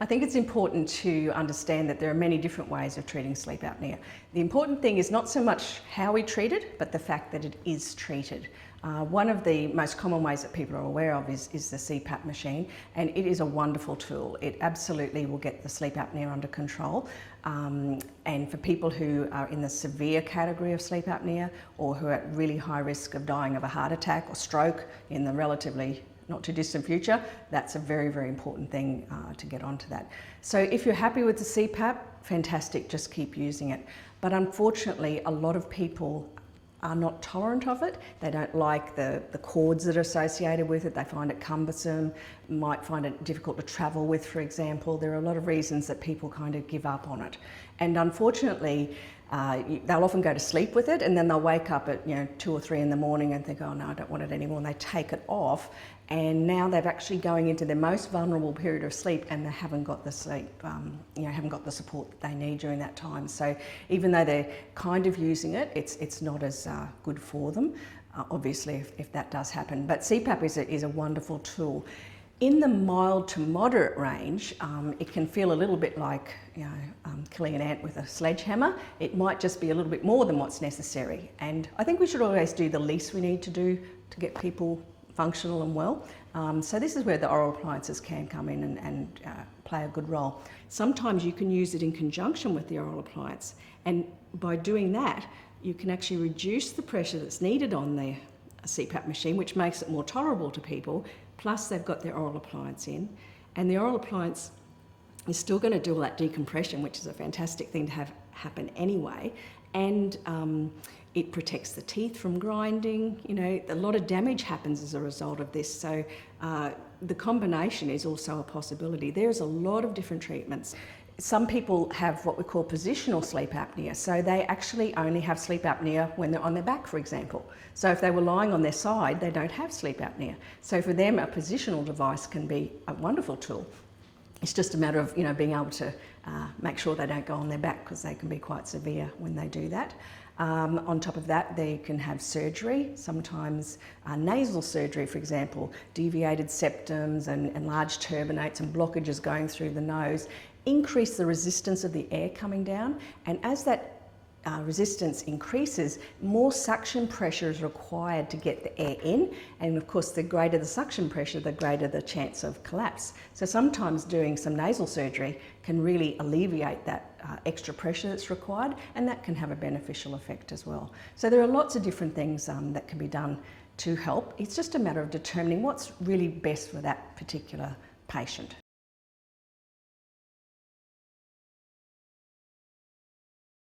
I think it's important to understand that there are many different ways of treating sleep apnea. The important thing is not so much how we treat it, but the fact that it is treated. One of the most common ways that people are aware of is the CPAP machine, and it is a wonderful tool. It absolutely will get the sleep apnea under control. And for people who are in the severe category of sleep apnea, or who are at really high risk of dying of a heart attack or stroke in the relatively not too distant future, that's a very, very important thing to get onto that. So if you're happy with the CPAP, fantastic, just keep using it. But unfortunately, a lot of people are not tolerant of it. They don't like the cords that are associated with it. They find it cumbersome, might find it difficult to travel with, for example. There are a lot of reasons that people kind of give up on it. And unfortunately, they'll often go to sleep with it, and then they'll wake up at 2 or 3 in the morning and think, oh no, I don't want it anymore, and they take it off, and now they're actually going into their most vulnerable period of sleep, and they haven't got the sleep, haven't got the support that they need during that time. So even though they're kind of using it, it's not as good for them, obviously, if that does happen. But CPAP is a wonderful tool. In the mild to moderate range, it can feel a little bit like killing an ant with a sledgehammer. It might just be a little bit more than what's necessary. And I think we should always do the least we need to do to get people functional and well. So this is where the oral appliances can come in and play a good role. Sometimes you can use it in conjunction with the oral appliance. And by doing that, you can actually reduce the pressure that's needed on the CPAP machine, which makes it more tolerable to people. Plus they've got their oral appliance in, and the oral appliance is still going to do all that decompression, which is a fantastic thing to have happen anyway, and it protects the teeth from grinding. A lot of damage happens as a result of this, so the combination is also a possibility. There's a lot of different treatments. Some people have what we call positional sleep apnea, so they actually only have sleep apnea when they're on their back, for example. So if they were lying on their side, they don't have sleep apnea. So for them, a positional device can be a wonderful tool. It's just a matter of being able to make sure they don't go on their back, because they can be quite severe when they do that. On top of that, they can have surgery, sometimes nasal surgery, for example, deviated septums and enlarged turbinates and blockages going through the nose, increase the resistance of the air coming down, and as that resistance increases, more suction pressure is required to get the air in, and of course the greater the suction pressure, the greater the chance of collapse. So sometimes doing some nasal surgery can really alleviate that extra pressure that's required, and that can have a beneficial effect as well. So there are lots of different things that can be done to help. It's just a matter of determining what's really best for that particular patient.